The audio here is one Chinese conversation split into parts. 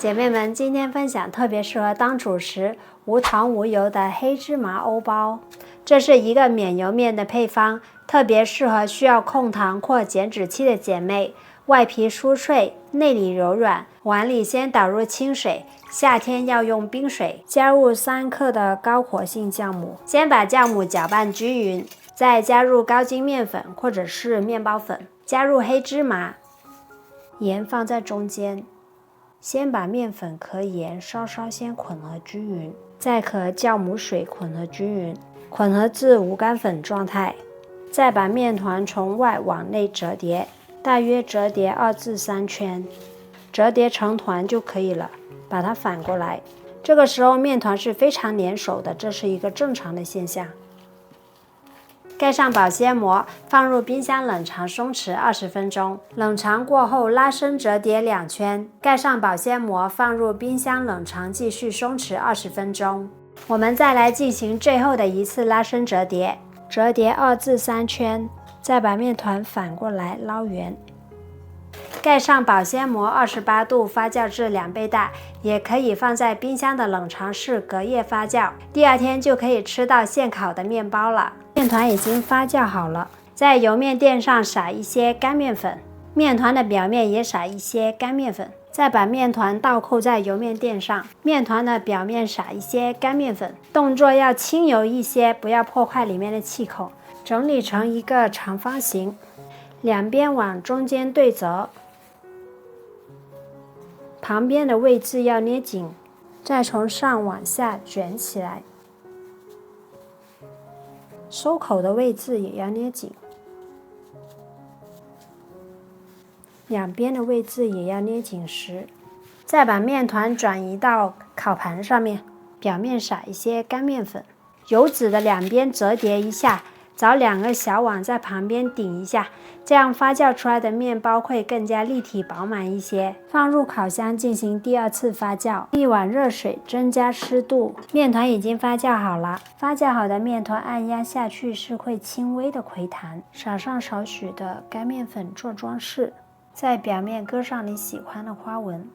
姐妹们，今天分享特别适合当主食、无糖无油的黑芝麻欧包。这是一个免油面的配方，特别适合需要控糖或减脂期的姐妹。外皮酥脆，内里柔软。碗里先倒入清水，夏天要用冰水。加入3克的高活性酵母，先把酵母搅拌均匀，再加入高筋面粉或者是面包粉，加入黑芝麻，盐放在中间。先把面粉和盐稍稍先混合均匀，再和酵母水混合均匀，混合至无干粉状态。再把面团从外往内折叠，大约折叠2至3圈，折叠成团就可以了。把它反过来，这个时候面团是非常粘手的，这是一个正常的现象。盖上保鲜膜，放入冰箱冷藏松弛20分钟。冷藏过后拉伸折叠2圈，盖上保鲜膜，放入冰箱冷藏继续松弛20分钟。我们再来进行最后的一次拉伸折叠，折叠2至3圈，再把面团反过来捞圆。盖上保鲜膜，28度发酵至2倍大，也可以放在冰箱的冷藏室隔夜发酵，第2天就可以吃到现烤的面包了。面团已经发酵好了，在油面垫上撒一些干面粉，面团的表面也撒一些干面粉，再把面团倒扣在油面垫上，面团的表面撒一些干面粉，动作要轻柔一些，不要破坏里面的气孔。整理成一个长方形，两边往中间对折，旁边的位置要捏紧，再从上往下卷起来，收口的位置也要捏紧，两边的位置也要捏紧实。再把面团转移到烤盘上面，表面撒一些干面粉，油纸的两边折叠一下，找2个小网在旁边顶一下，这样发酵出来的面包会更加立体饱满一些。放入烤箱进行第2次发酵，1碗热水，增加湿度。面团已经发酵好了，发酵好的面团按压下去是会轻微的溃弹。撒上少许的干面粉做装饰，在表面搁上你喜欢的花纹。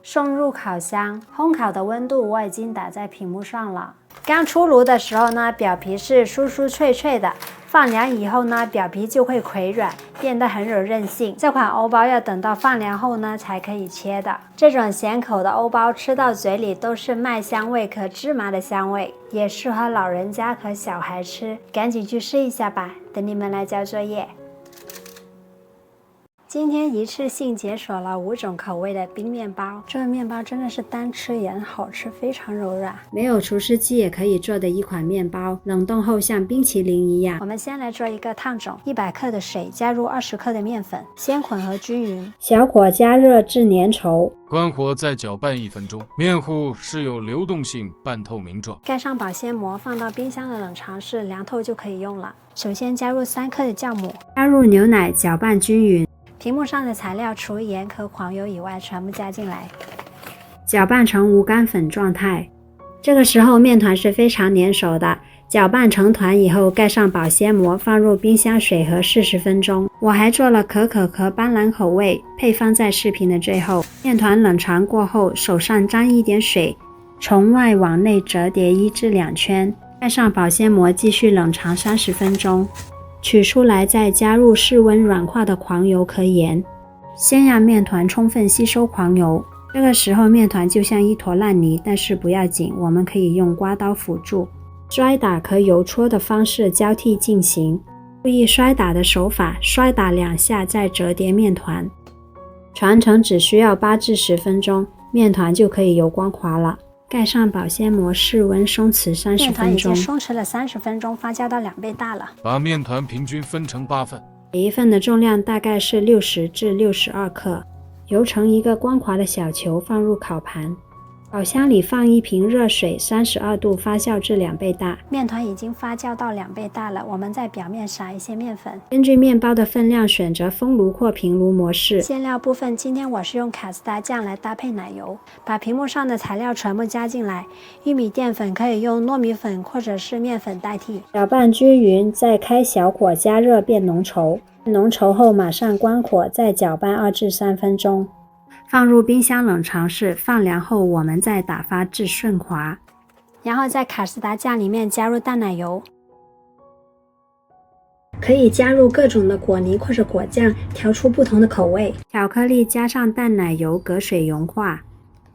送入烤箱，烘烤的温度我已经打在屏幕上了。刚出炉的时候呢，表皮是酥酥脆脆的，放凉以后呢，表皮就会溃软，变得很有韧性。这款欧包要等到放凉后呢才可以切的。这种咸口的欧包吃到嘴里都是麦香味和芝麻的香味，也适合老人家和小孩吃，赶紧去试一下吧，等你们来交作业。今天一次性解锁了5种口味的冰面包，这个面包真的是单吃也很好吃，非常柔软，没有除湿机也可以做的一款面包，冷冻后像冰淇淋一样。我们先来做一个烫种，100克的水加入20克的面粉，先混合均匀，小火加热至粘稠，关火再搅拌1分钟，面糊是有流动性半透明状。盖上保鲜膜，放到冰箱的冷藏室凉透就可以用了。首先加入3克的酵母，加入牛奶，搅拌均匀。屏幕上的材料除盐和黄油以外全部加进来，搅拌成无干粉状态。这个时候面团是非常粘手的，搅拌成团以后盖上保鲜膜，放入冰箱水盒40分钟。我还做了可可和斑斓口味，配方在视频的最后。面团冷藏过后，手上沾一点水，从外往内折叠1至2圈，盖上保鲜膜继续冷藏30分钟。取出来，再加入室温软化的黄油和盐，先让面团充分吸收黄油。这个时候面团就像一坨烂泥，但是不要紧，我们可以用刮刀辅助，摔打和揉搓的方式交替进行。注意摔打的手法，摔打2下再折叠面团。传承只需要8至10分钟，面团就可以油光滑了。盖上保鲜膜，室温松弛30分钟。面团已经松弛了30分钟，发酵到2倍大了。把面团平均分成8份，每一份的重量大概是60至62克，揉成一个光滑的小球，放入烤盘。烤箱里放一瓶热水，32度发酵至2倍大。面团已经发酵到2倍大了，我们在表面撒一些面粉，根据面包的分量选择封炉或平炉模式。馅料部分，今天我是用卡斯达酱来搭配奶油。把屏幕上的材料全部加进来，玉米淀粉可以用糯米粉或者是面粉代替。搅拌均匀，再开小火加热变浓稠。浓稠后马上关火，再搅拌2至3分钟。放入冰箱冷藏室，放凉后我们再打发至顺滑。然后在卡士达酱里面加入淡奶油，可以加入各种的果泥或者果酱，调出不同的口味。巧克力加上淡奶油隔水融化，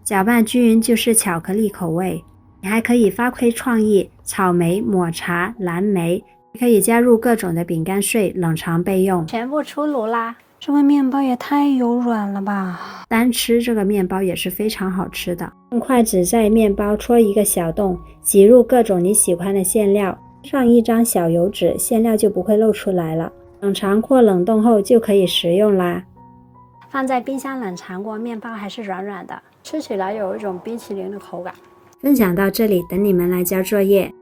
搅拌均匀就是巧克力口味。你还可以发挥创意，草莓、抹茶、蓝莓，可以加入各种的饼干碎，冷藏备用。全部出炉啦！这个面包也太油软了吧！单吃这个面包也是非常好吃的。用筷子在面包戳一个小洞，挤入各种你喜欢的馅料，上一张小油纸，馅料就不会露出来了。冷藏或冷冻后就可以食用啦。放在冰箱冷藏过，面包还是软软的，吃起来有一种冰淇淋的口感。分享到这里，等你们来交作业。